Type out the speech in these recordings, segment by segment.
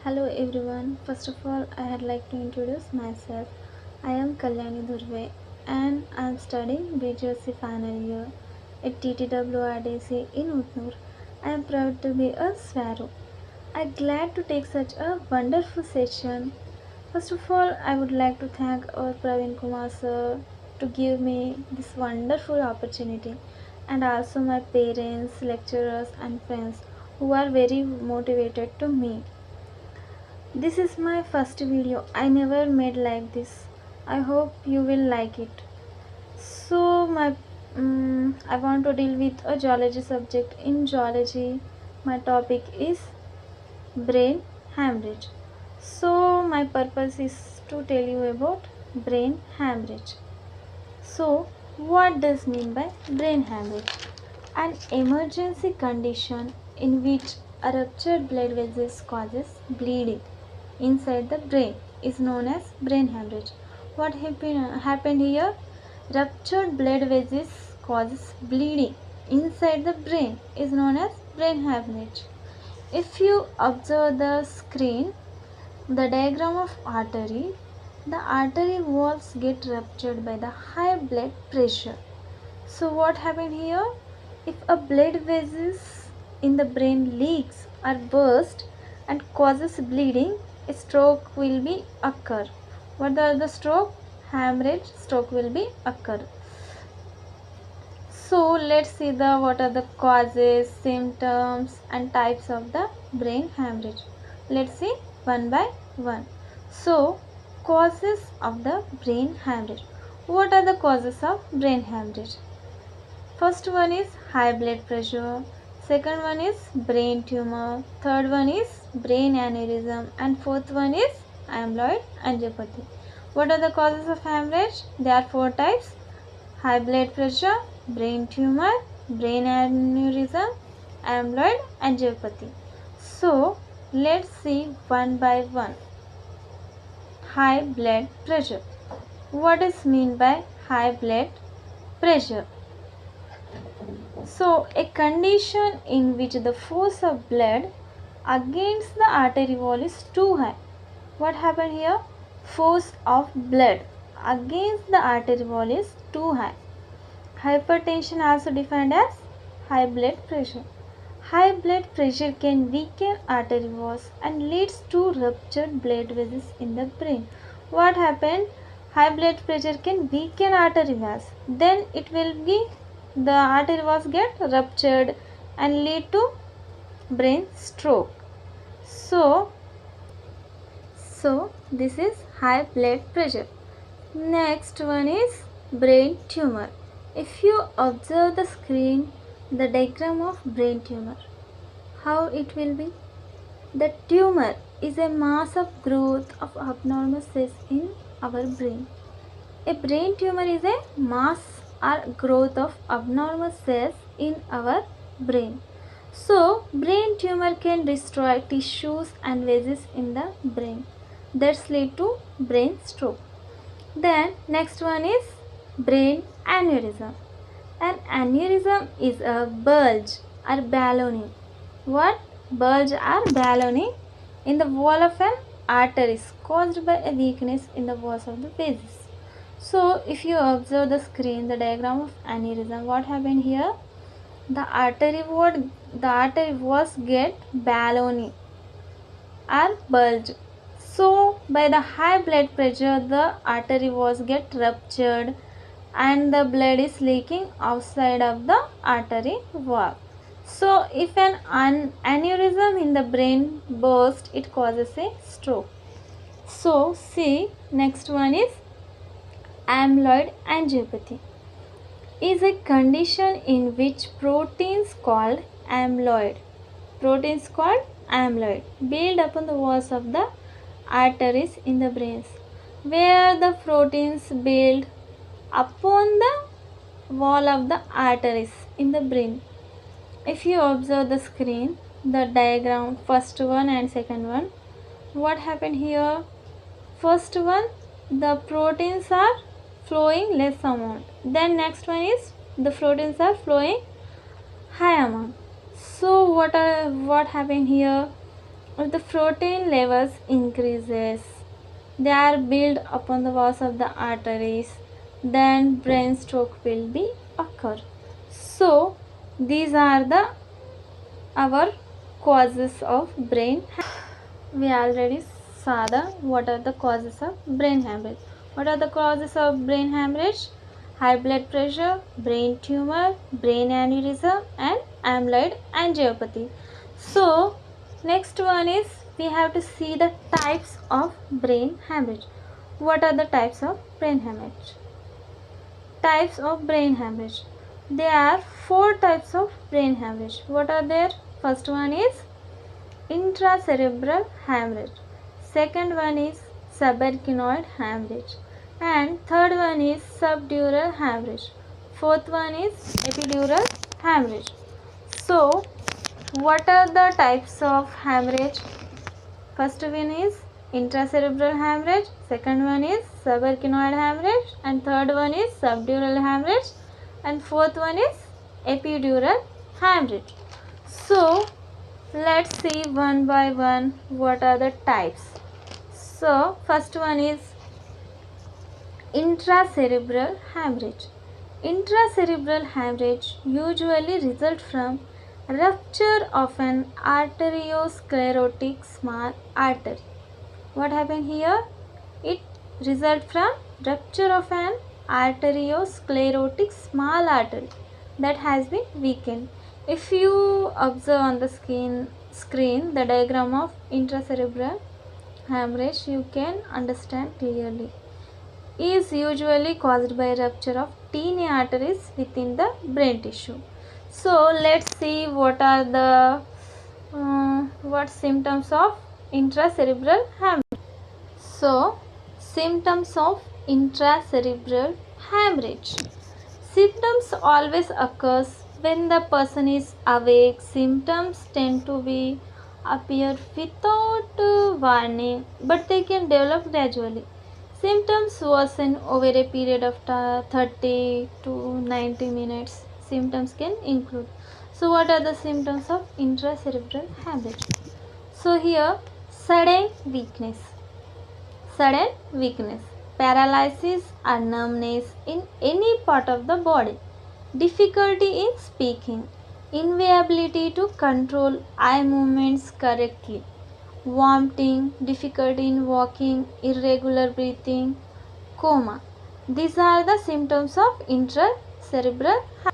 Hello everyone. First of all, I'd like to introduce myself. I am Kalyani Dhurve and I am studying BGSC final year at TTWRDC in Utnur. I am proud to be a Swaro. I'm glad to take such a wonderful session. First of all, I would like to thank our Praveen Kumar sir to give me this wonderful opportunity, and also my parents, lecturers and friends who are very motivated to me. This is my first video. I never made like this. I hope you will like it. So I want to deal with a geology subject. In geology, my topic is brain hemorrhage. So my purpose is to tell you about brain hemorrhage. So what does mean by brain hemorrhage? An emergency condition in which a ruptured blood vessels causes bleeding inside the brain is known as brain hemorrhage. What happened here? Ruptured blood vessels causes bleeding inside the brain is known as brain hemorrhage. If you observe the screen, the diagram of artery, the artery walls get ruptured by the high blood pressure. So what happened here? If a blood vessels in the brain leaks or burst and causes bleeding, a stroke will be occur. What are the stroke? Hemorrhage stroke will be occur. So let's see the what are the causes, symptoms and types of the brain hemorrhage. Let's see one by one. So causes of the brain hemorrhage. What are the causes of brain hemorrhage? First one is high blood pressure, second one is brain tumor, third one is brain aneurysm and fourth one is amyloid angiopathy. What are the causes of hemorrhage? There are four types: high blood pressure, brain tumor, brain aneurysm, amyloid angiopathy. So let's see one by one. High blood pressure. What is mean by high blood pressure? So, a condition in which the force of blood against the artery wall is too high. What happened here? Force of blood against the artery wall is too high. Hypertension also defined as high blood pressure. High blood pressure can weaken artery walls and leads to ruptured blood vessels in the brain. What happened? High blood pressure can weaken artery walls. Then it will be the artery walls get ruptured and lead to brain stroke. So this is high blood pressure. Next one is brain tumor. If you observe the screen, the diagram of brain tumor, how it will be? The tumor is a mass of growth of abnormal cells in our brain. A brain tumor is a mass or growth of abnormal cells in our brain. So, brain tumor can destroy tissues and vessels in the brain. That's lead to brain stroke. Then next one is brain aneurysm. An aneurysm is a bulge or ballooning. What? Bulge or ballooning in the wall of an artery caused by a weakness in the walls of the vessels. So if you observe the screen, the diagram of aneurysm, what happened here? The artery was get ballooning or bulge. So by the high blood pressure, the artery was get ruptured and the blood is leaking outside of the artery wall. So if an aneurysm in the brain burst, it causes a stroke. So see, next one is amyloid angiopathy. Is a condition in which proteins called amyloid build upon the walls of the arteries in the brains. Where the proteins build upon the wall of the arteries in the brain. If you observe the screen, the diagram, first one and second one, what happened here? First one, the proteins are flowing less amount. Then next one is the proteins are flowing high amount. So what happened here? If the protein levels increases, they are built upon the walls of the arteries, then brain stroke will be occur. So these are the our causes of brain. We already saw the what are the causes of brain hemorrhage. What are the causes of brain hemorrhage? High blood pressure, brain tumor, brain aneurysm, and amyloid angiopathy. So next one is we have to see the types of brain hemorrhage. What are the types of brain hemorrhage? Types of brain hemorrhage. There are four types of brain hemorrhage. What are there? First one is intracerebral hemorrhage. Second one is subarachnoid hemorrhage. And third one is subdural hemorrhage. Fourth one is epidural hemorrhage. So, what are the types of hemorrhage? First one is intracerebral hemorrhage, second one is subarachnoid hemorrhage, and third one is subdural hemorrhage, and fourth one is epidural hemorrhage. So let's see one by one what are the types. So first one is intracerebral hemorrhage. Intracerebral hemorrhage usually results from rupture of an arteriosclerotic small artery. What happened here? It results from rupture of an arteriosclerotic small artery that has been weakened. If you observe on the screen the diagram of intracerebral hemorrhage, you can understand clearly. Is usually caused by rupture of teeny arteries within the brain tissue. So let's see what are the what symptoms of intracerebral hemorrhage. So symptoms of intracerebral hemorrhage. Symptoms always occurs when the person is awake. Symptoms tend to be appear without warning, but they can develop gradually. Symptoms worsen over a period of 30 to 90 minutes. Symptoms can include. So what are the symptoms of intracerebral hemorrhage? So here sudden weakness, paralysis or numbness in any part of the body, difficulty in speaking, inability to control eye movements correctly, vomiting, difficulty in walking, irregular breathing, coma. These are the symptoms of intracerebral hemorrhage.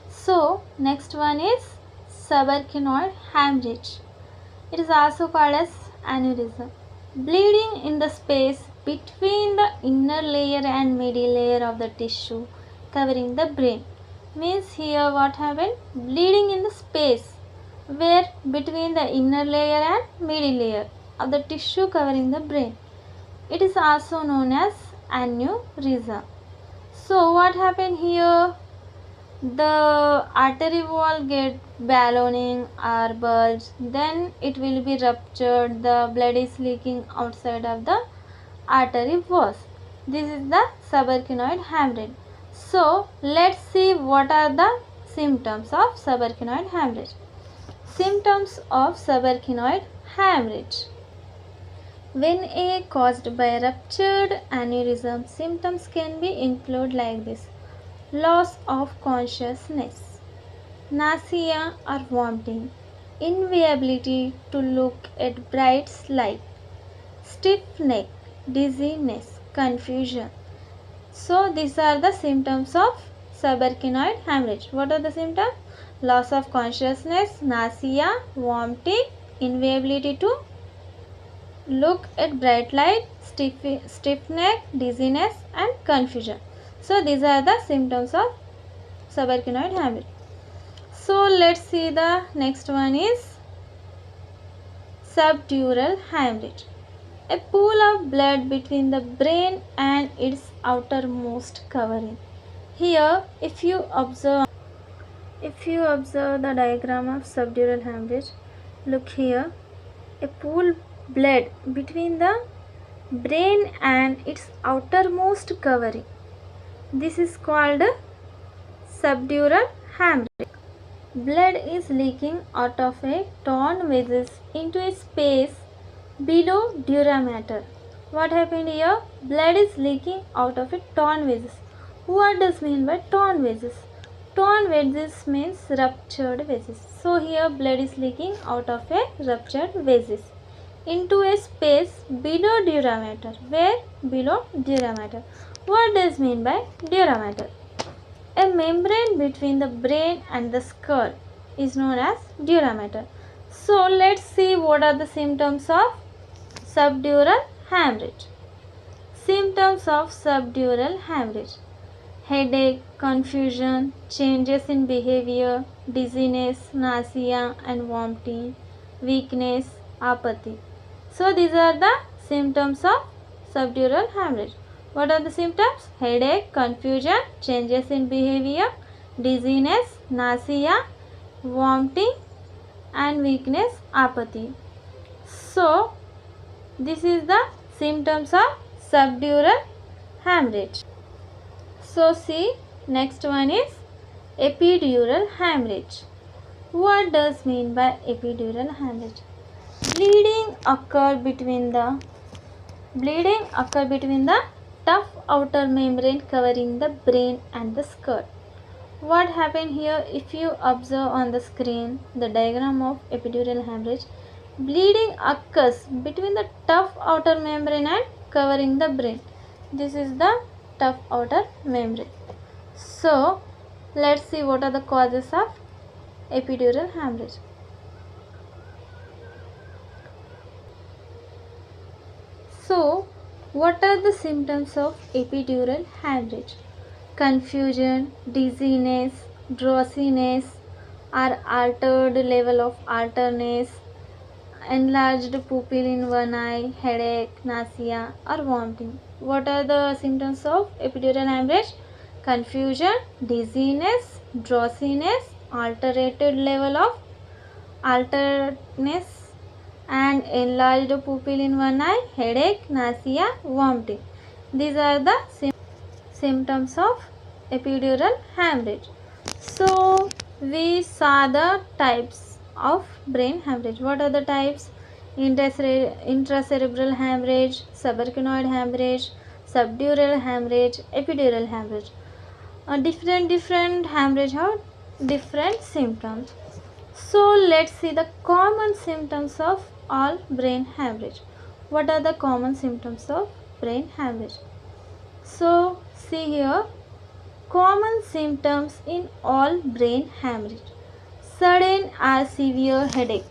So next one is subarachnoid hemorrhage. It is also called as aneurysm. Bleeding in the space between the inner layer and middle layer of the tissue covering the brain. Means here what happened? Bleeding in the space where between the inner layer and middle layer of the tissue covering the brain. It is also known as aneurysm. So what happened here? The artery wall get ballooning or bulge, then it will be ruptured, the blood is leaking outside of the artery walls. This is the subarachnoid hemorrhage. So let's see what are the symptoms of subarachnoid hemorrhage. Symptoms of subarachnoid hemorrhage. When a caused by ruptured aneurysm, symptoms can be include like this: loss of consciousness, nausea or vomiting, inability to look at bright light, stiff neck, dizziness, confusion. So these are the symptoms of subarachnoid hemorrhage. What are the symptoms? Loss of consciousness, nausea, vomiting, inability to look at bright light, stiff neck, dizziness and confusion. So these are the symptoms of subarachnoid hemorrhage. So let's see the next one is subdural hemorrhage. A pool of blood between the brain and its outermost covering. Here if you observe the diagram of subdural hemorrhage, look here, a pool blood between the brain and its outermost covering. This is called subdural hemorrhage. Blood is leaking out of a torn vessel into a space below dura mater. What happened here? Blood is leaking out of a torn vessel. What does mean by torn vessels? Torn vessels means ruptured vessels. So here blood is leaking out of a ruptured vessel into a space below dura mater. Where? Below dura mater. What does mean by dura mater? A membrane between the brain and the skull is known as dura mater. So let's see what are the symptoms of subdural hemorrhage. Symptoms of subdural hemorrhage: headache, confusion, changes in behavior, dizziness, nausea and vomiting, weakness, apathy. So these are the symptoms of subdural hemorrhage. What are the symptoms? Headache, confusion, changes in behavior, dizziness, nausea, vomiting and weakness, apathy. So this is the symptoms of subdural hemorrhage. So see, next one is epidural hemorrhage. What does mean by epidural hemorrhage? Bleeding occur between the tough outer membrane covering the brain and the skull. What happened here? If you observe on the screen the diagram of epidural hemorrhage, bleeding occurs between the tough outer membrane and covering the brain. This is the tough outer membrane. So let's see what are the causes of epidural hemorrhage. So what are the symptoms of epidural hemorrhage? Confusion, dizziness, drowsiness or altered level of alertness, enlarged pupil in one eye, headache, nausea or vomiting. What are the symptoms of epidural hemorrhage? Confusion, dizziness, drowsiness, altered level of alertness and enlarged pupil in one eye, headache, nausea, vomiting. These are the symptoms of epidural hemorrhage. So we saw the types of brain hemorrhage. What are the types? Intracerebral hemorrhage, subarachnoid hemorrhage, subdural hemorrhage, epidural hemorrhage. Different hemorrhage have different symptoms. So let's see the common symptoms of all brain hemorrhage. What are the common symptoms of brain hemorrhage? So see here, common symptoms in all brain hemorrhage: sudden or severe headache.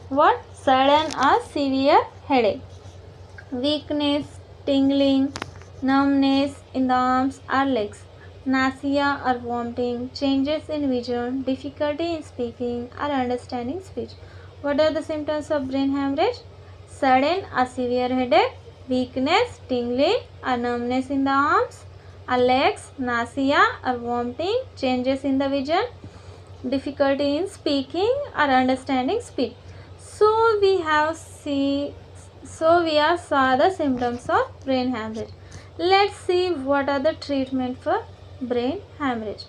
What? Sudden or severe headache. Weakness, tingling, numbness in the arms or legs, nausea or vomiting, changes in vision, difficulty in speaking or understanding speech. What are the symptoms of brain hemorrhage? Sudden or severe headache, weakness, tingling or numbness in the arms or legs, nausea or vomiting, changes in the vision, difficulty in speaking or understanding speech. So we have saw the symptoms of brain hemorrhage. Let's see what are the treatment for brain hemorrhage.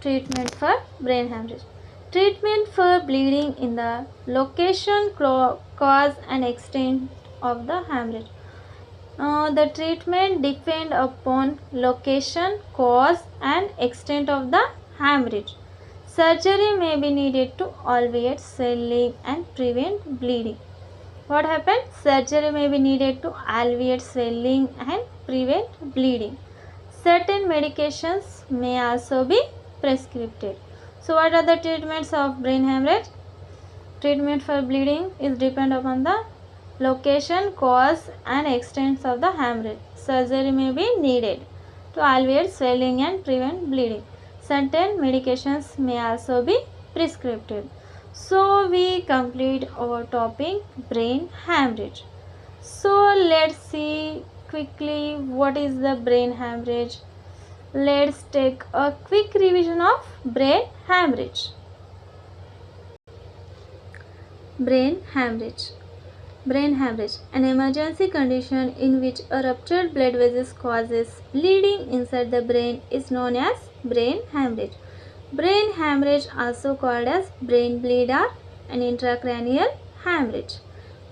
Treatment for brain hemorrhage. Treatment for bleeding in the location, cause and extent of the hemorrhage. The treatment depend upon location, cause and extent of the hemorrhage. Surgery may be needed to alleviate swelling and prevent bleeding. What happens? Surgery may be needed to alleviate swelling and prevent bleeding. Certain medications may also be prescribed. So what are the treatments of brain hemorrhage? Treatment for bleeding is depend upon the location, cause and extent of the hemorrhage. Surgery may be needed to alleviate swelling and prevent bleeding. Certain medications may also be prescribed. So we complete our topic brain hemorrhage. So let's see quickly what is the brain hemorrhage. Let's take a quick revision of brain hemorrhage. Brain hemorrhage. Brain hemorrhage, an emergency condition in which a ruptured blood vessel causes bleeding inside the brain, is known as brain hemorrhage. Brain hemorrhage, also called as brain bleed or an intracranial hemorrhage.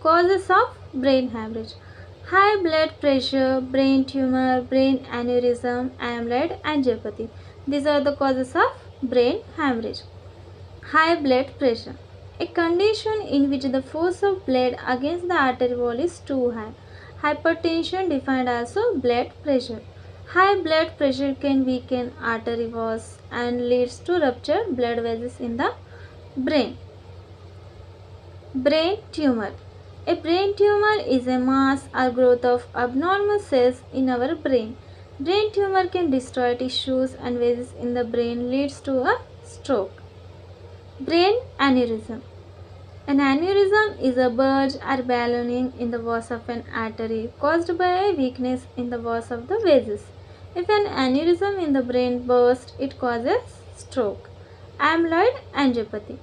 Causes of brain hemorrhage: high blood pressure, brain tumor, brain aneurysm, amyloid angiopathy. These are the causes of brain hemorrhage. High blood pressure, a condition in which the force of blood against the artery wall is too high. Hypertension, defined as blood pressure. High blood pressure can weaken artery walls and leads to ruptured blood vessels in the brain. Brain tumor. A brain tumor is a mass or growth of abnormal cells in our brain. Brain tumor can destroy tissues and vessels in the brain, leads to a stroke. Brain aneurysm. An aneurysm is a bulge or ballooning in the walls of an artery caused by a weakness in the walls of the vessels. If an aneurysm in the brain bursts, it causes stroke. Amyloid angiopathy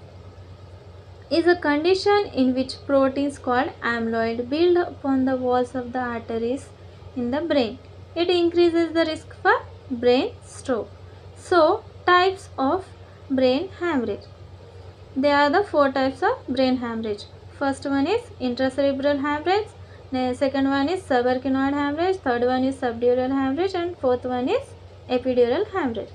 is a condition in which proteins called amyloid build upon the walls of the arteries in the brain. It increases the risk for brain stroke. So, types of brain hemorrhage. There are the four types of brain hemorrhage. First one is intracerebral hemorrhage. The second one is subarachnoid hemorrhage. Third one is subdural hemorrhage, and fourth one is epidural hemorrhage.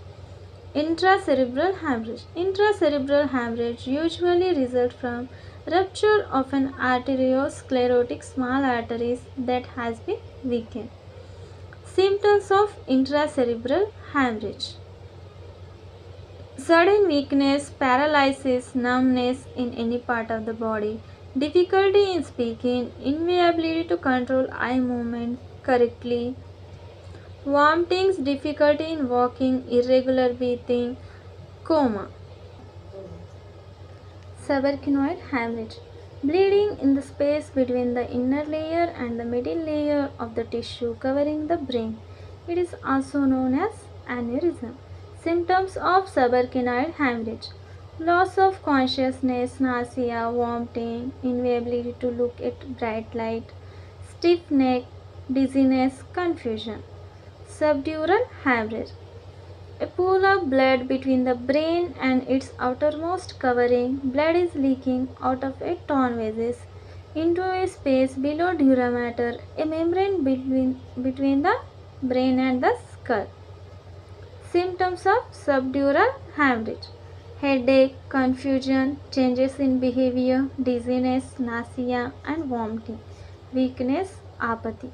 Intracerebral hemorrhage. Intracerebral hemorrhage usually result from rupture of an arteriosclerotic small arteries that has been weakened. Symptoms of intracerebral hemorrhage: sudden weakness, paralysis, numbness in any part of the body, difficulty in speaking, inability to control eye movement correctly, vomitings, difficulty in walking, irregular breathing, coma. Subarachnoid hemorrhage. Bleeding in the space between the inner layer and the middle layer of the tissue covering the brain. It is also known as aneurysm. Symptoms of subarachnoid hemorrhage: loss of consciousness, nausea, vomiting, inability to look at bright light, stiff neck, dizziness, confusion. Subdural hemorrhage. A pool of blood between the brain and its outermost covering. Blood is leaking out of a torn vessel into a space below dura mater, a membrane between the brain and the skull. Symptoms of subdural hemorrhage: headache, confusion, changes in behavior, dizziness, nausea and vomiting, weakness, apathy.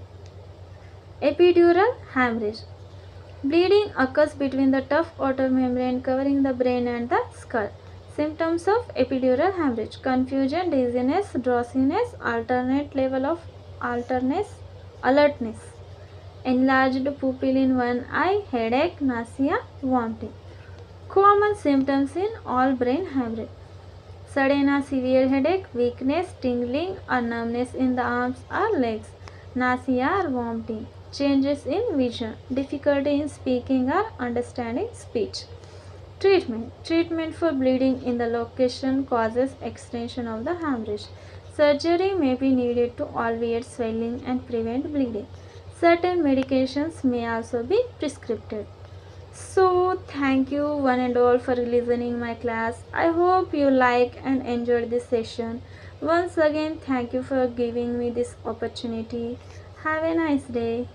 Epidural hemorrhage. Bleeding occurs between the tough outer membrane covering the brain and the skull. Symptoms of epidural hemorrhage: confusion, dizziness, drowsiness, alternate level of alertness, enlarged pupil in one eye, headache, nausea, vomiting. Common symptoms in all brain hemorrhage: sudden or severe headache, weakness, tingling or numbness in the arms or legs, nausea or vomiting, changes in vision, difficulty in speaking or understanding speech. Treatment for bleeding in the location causes extension of the hemorrhage. Surgery may be needed to alleviate swelling and prevent bleeding. Certain medications may also be prescribed. So thank you one and all for listening my class. I hope you like and enjoyed this session. Once again, thank you for giving me this opportunity. Have a nice day.